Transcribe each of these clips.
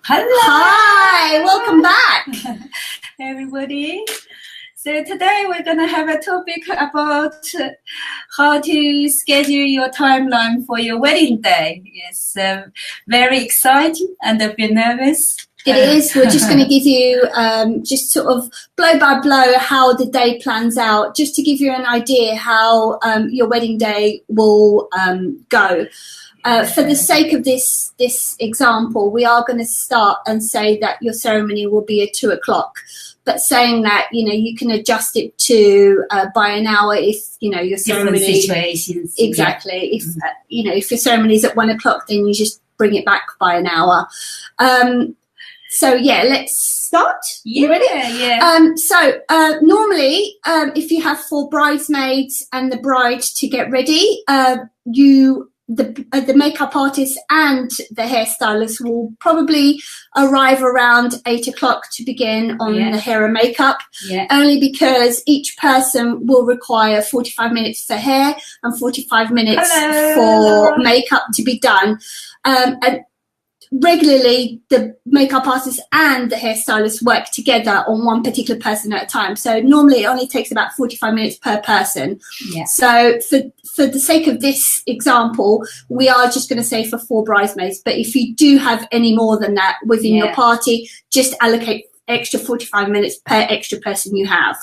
Hello. Hi, welcome back. Everybody. So today we're going to have a topic about how to schedule your timeline for your wedding day. It's very exciting and a bit nervous. It is. We're just going to give you just sort of blow by blow how the day plans out, just to give you an idea how your wedding day will go. For the sake of this example, we are going to start and say that your ceremony will be at 2:00, but saying that, you know, you can adjust it to by an hour if, you know, your ceremony. Different situations. Exactly. Yeah. If, you know, if your ceremony is at 1:00, then you just bring it back by an hour. So yeah, let's start. You ready? Yeah. So normally, if you have 4 bridesmaids and the bride to get ready, the makeup artist and the hairstylist will probably arrive around 8:00 to begin on the hair and makeup. Only because each person will require 45 minutes for hair and 45 minutes for makeup to be done. And regularly the makeup artist and the hairstylist work together on one particular person at a time, so normally it only takes about 45 minutes per person. So for the sake of this example, we are just going to say for 4 bridesmaids, but if you do have any more than that within your party, just allocate extra 45 minutes per extra person you have.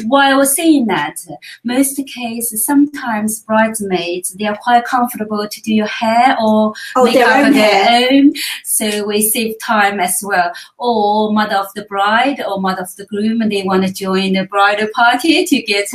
While I was saying that, most cases, sometimes bridesmaids, they are quite comfortable to do your hair or makeup on their own, so we save time as well. Or mother of the bride or mother of the groom, and they want to join the bridal party to get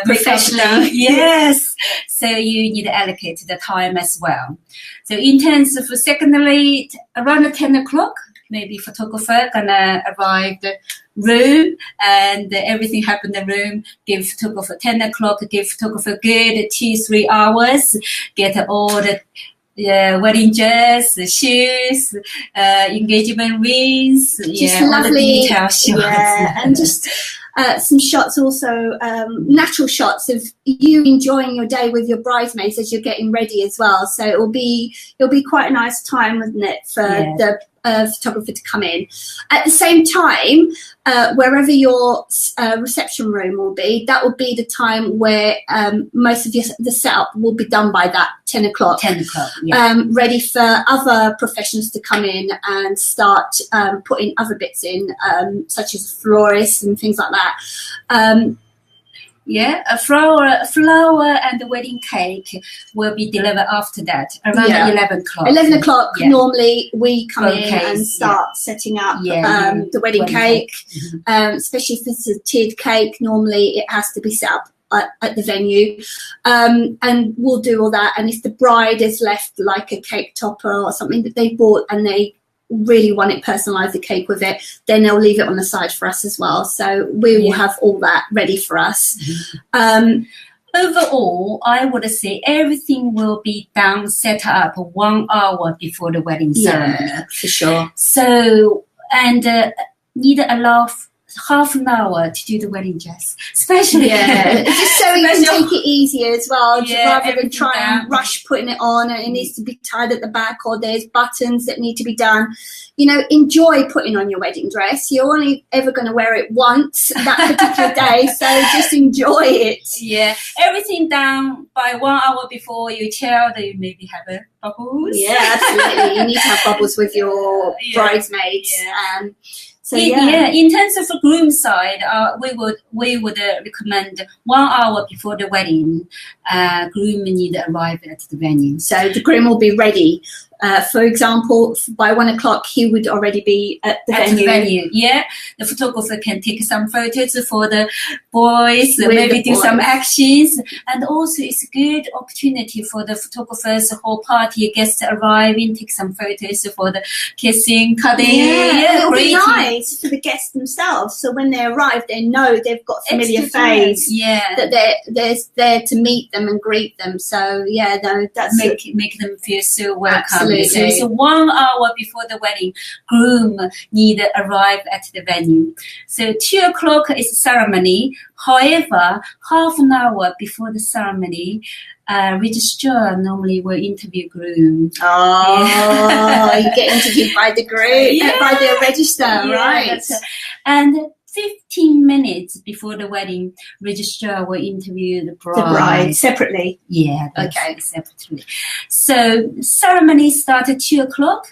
professional. Yes, so you need to allocate the time as well. So in terms of secondly, around 10:00, maybe photographer gonna arrive the room and everything happen in the room. Give photographer 10:00. Give photographer good 2-3 hours. Get all the wedding dress, the shoes, engagement rings. Just all lovely, the detail shots. And just some shots also, natural shots of you enjoying your day with your bridesmaids as you're getting ready as well. So it'll be quite a nice time, wouldn't it, for the photographer to come in. At the same time, wherever your reception room will be, that will be the time where most of the setup will be done by that 10:00. 10:00, ready for other professionals to come in and start putting other bits in, such as florists and things like that. A flower and the wedding cake will be delivered after that, around 11:00. 11:00, normally we come in and start setting up the wedding cake. Especially if it's a tiered cake, normally it has to be set up at the venue, and we'll do all that. And if the bride has left like a cake topper or something that they bought and they really want it personalized, the cake with it, then they'll leave it on the side for us as well, so we will have all that ready for us. Overall, I would say everything will be done, set up 1 hour before the wedding ceremony. For sure. So, and need to allow half an hour to do the wedding dress, especially just so you can take it easy as well, rather than try and rush putting it on, and it needs to be tied at the back, or there's buttons that need to be done. You know, enjoy putting on your wedding dress. You're only ever going to wear it once that particular day, so just enjoy it. Everything done by 1 hour before you child. You maybe have bubbles. Absolutely. You need to have bubbles with your bridesmaids. So, in terms of the groom side, we would recommend 1 hour before the wedding. Groom need to arrive at the venue. So the groom will be ready. For example, by 1:00, he would already be at the venue. The photographer can take some photos for the boys, maybe do some actions, and also it's a good opportunity for the photographers, the whole party, guests arriving, take some photos for the kissing, cuddling. It'll be nice for the guests themselves. So when they arrive, they know they've got a familiar face. That they're there to meet them. them and greet them. So yeah, no, that's make them feel so welcome. Absolutely. So it's 1 hour before the wedding, groom need to arrive at the venue. So 2 o'clock is ceremony. However, half an hour before the ceremony, registrar normally will interview groom. Oh, you get interviewed by the groom, by the registrar, right? And 15 minutes before the wedding, registrar will interview the bride. Separately. Yeah, okay, separately. So ceremony starts at 2 o'clock.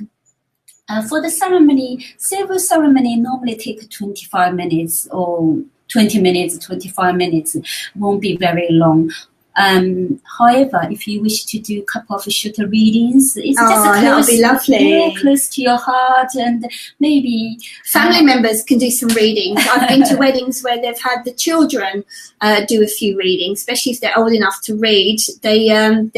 For the ceremony, civil ceremony normally take 25 minutes or 20 minutes, 25 minutes. Won't be very long. However, if you wish to do a couple of shorter readings, it's that would be lovely. Close to your heart, and maybe family members can do some readings. I've been to weddings where they've had the children do a few readings, especially if they're old enough to read. They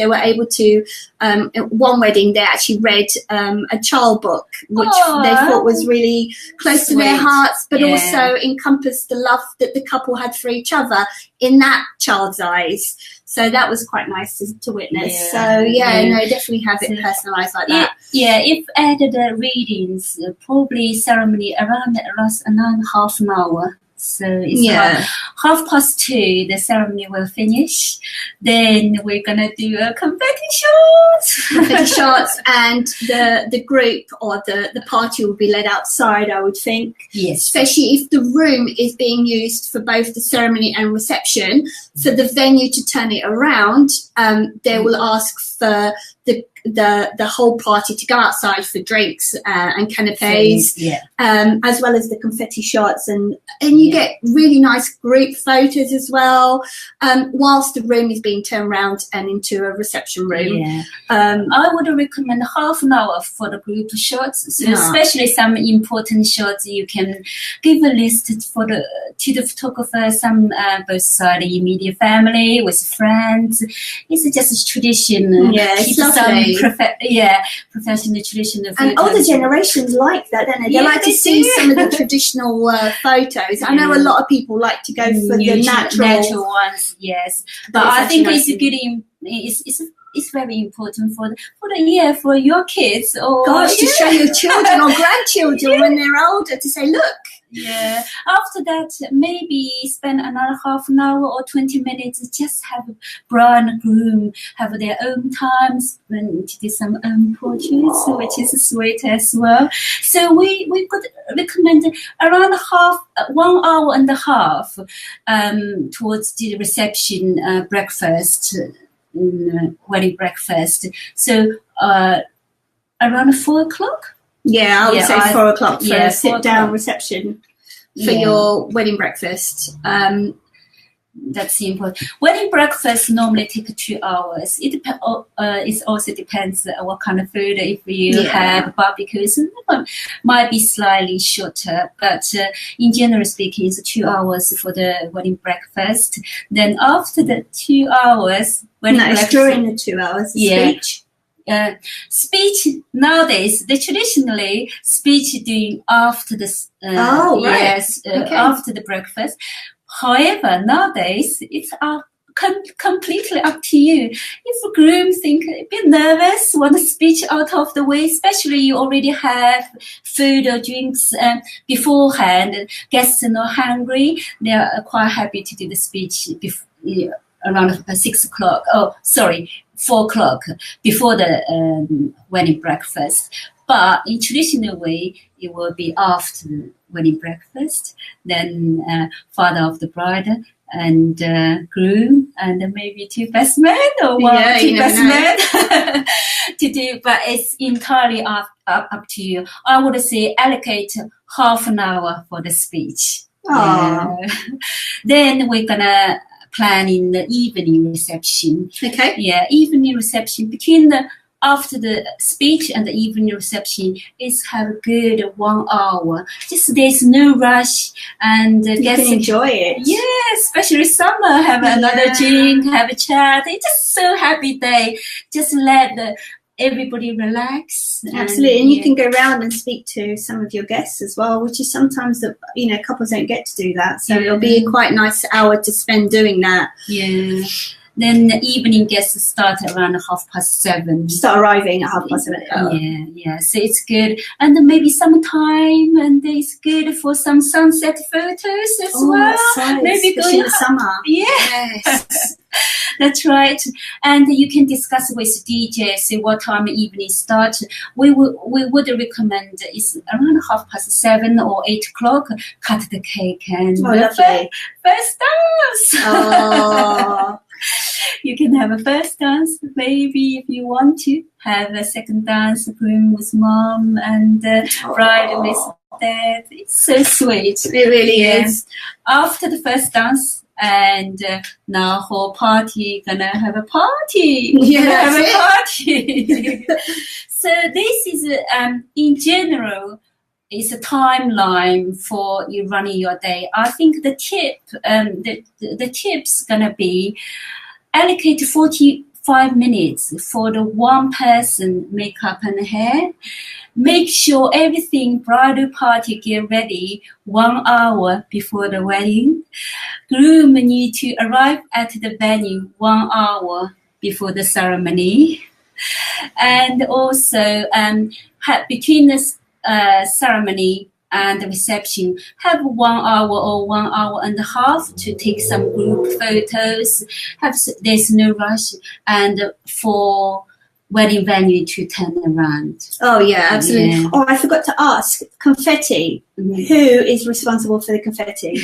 were able to. At one wedding, they actually read a child book, which they thought was really close to their hearts, but also encompassed the love that the couple had for each other in that child's eyes. So that was quite nice to witness. No, definitely have it personalised like that. Yeah, if added readings, probably ceremony around half an hour. So it's 2:30, the ceremony will finish. Then we're gonna do a confetti shots. And the group or the party will be led outside, I would think. Yes. Especially if the room is being used for both the ceremony and reception. For the venue to turn it around, they will ask for the whole party to go outside for drinks and canapes, as well as the confetti shots, and you get really nice group photos as well, whilst the room is being turned around and into a reception room. I would recommend half an hour for the group shots, so especially some important shots. You can give a list to the photographer, some both side immediate family with friends. It's just a tradition. It's lovely. Professional traditional. And older generations like that, don't they? They like to see some of the traditional photos. I know a lot of people like to go for the natural ones. Yes, but I think it's good. It's very important for your kids to show your children or grandchildren when they're older, to say, look. Yeah. After that, maybe spend another half an hour or 20 minutes. Just have bride and groom have their own times and do some own portraits, which is sweet as well. So we could recommend around 1 hour and a half towards the reception breakfast, wedding breakfast. So around 4 o'clock. Yeah, I would say 4 o'clock for a sit-down reception for your wedding breakfast. That's important. Wedding breakfast normally take 2 hours. It also depends on what kind of food. If you have barbecues, might be slightly shorter. But in general speaking, it's 2 hours for the wedding breakfast. Then after the 2 hours, during the 2 hours, speech. Speech nowadays, they traditionally speech doing after the after the breakfast. However, nowadays it's completely up to you. If a groom think a bit nervous, want a speech out of the way, especially you already have food or drinks beforehand, guests are not hungry, they are quite happy to do the speech around 6 o'clock. 4 o'clock before the wedding breakfast. But in traditional way, it will be after the wedding breakfast. Then father of the bride and groom and maybe 2 best men or 2 best men to do. But it's entirely up to you. I would say allocate half an hour for the speech. Then we're gonna plan in the evening reception. Okay. Yeah, evening reception after the speech and the evening reception is have a good 1 hour. Just there's no rush and you can enjoy it. Yeah, especially summer. Have another drink, have a chat. It's just so happy day. Just let everybody relax. Absolutely, and you can go around and speak to some of your guests as well, which is sometimes couples don't get to do that. So it'll be a quite nice hour to spend doing that. Yeah. Then the evening guests start around 7:30. Start arriving at 7:30. Yeah. So it's good. And then maybe summertime, and it's good for some sunset photos as well. That's nice. Maybe especially in the summer. Yes. That's right. And you can discuss with DJs what time the evening starts. We would recommend it's around 7:30 or 8 o'clock. Cut the cake and first dance. Oh. You can have a first dance, maybe if you want to have a second dance, groom with mom and bride with dad. It's so sweet. It really is. After the first dance, and now whole party gonna have a party. Party. So this is in general is a timeline for you running your day. I think the tip's gonna be allocate 45 minutes for the one person makeup and hair. Make sure everything bridal party get ready 1 hour before the wedding. Groom need to arrive at the venue 1 hour before the ceremony. And also between the ceremony and the reception, have 1 hour or 1 hour and a half to take some group photos. There's no rush, and for wedding venue to turn around. Oh yeah, absolutely. Yeah. Oh, I forgot to ask, confetti. Mm-hmm. Who is responsible for the confetti?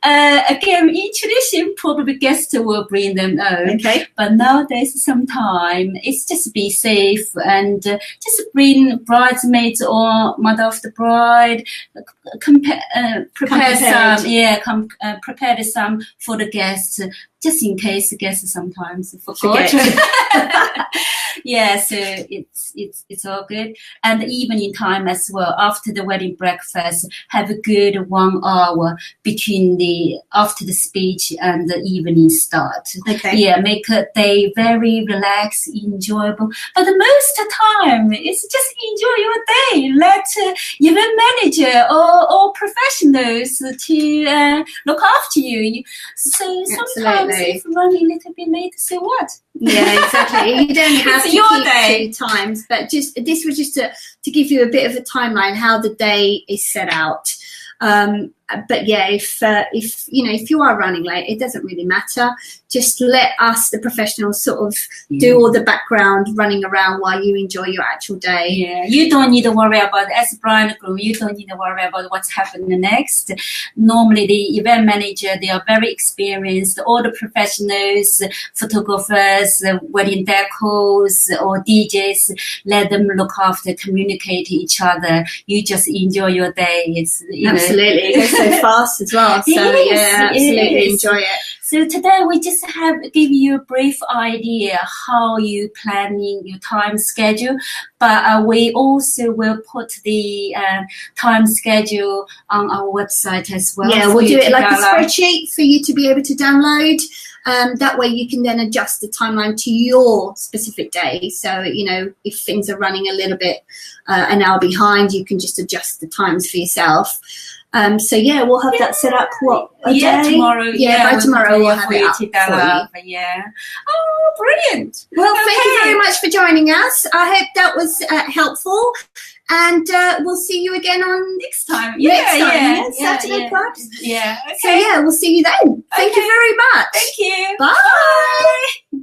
Again, in tradition, probably guests will bring them own. Okay. But nowadays, sometimes it's just be safe and just bring bridesmaids or mother of the bride. Prepare some for the guests, just in case the guests sometimes forget. Yeah, so it's all good. And the evening time as well, after the wedding breakfast, have a good 1 hour between after the speech and the evening start. Okay. Yeah, make a day very relaxed, enjoyable. But the most time, it's just enjoy your day. Let event manager or professionals to look after you. So sometimes if you're running a little bit late, so what? Yeah, exactly. You don't have to keep 2 times, but this was just to give you a bit of a timeline how the day is set out. But yeah, if you are running late, it doesn't really matter. Just let us, the professionals, sort of do all the background running around while you enjoy your actual day. Yeah, you don't need to worry about, as bride and groom, you don't need to worry about what's happening next. Normally, the event manager, they are very experienced. All the professionals, photographers, wedding decors, or DJs, let them look after, communicate to each other. You just enjoy your day. It's absolutely. It goes so fast as well. So yeah, absolutely enjoy it. So today we just give you a brief idea how you planning your time schedule, but we also will put the time schedule on our website as well. Yeah, we'll do it like a spreadsheet for you to be able to download. That way you can then adjust the timeline to your specific day. So, if things are running a little bit an hour behind, you can just adjust the times for yourself. So yeah, we'll have that set up. Tomorrow. Yeah, by tomorrow we'll have it up for you. Yeah. Oh, brilliant. Well, thank you very much for joining us. I hope that was helpful. And we'll see you again on next time. Saturday Clubs. Yeah. Okay. So yeah, we'll see you then. Thank you very much. Thank you. Bye.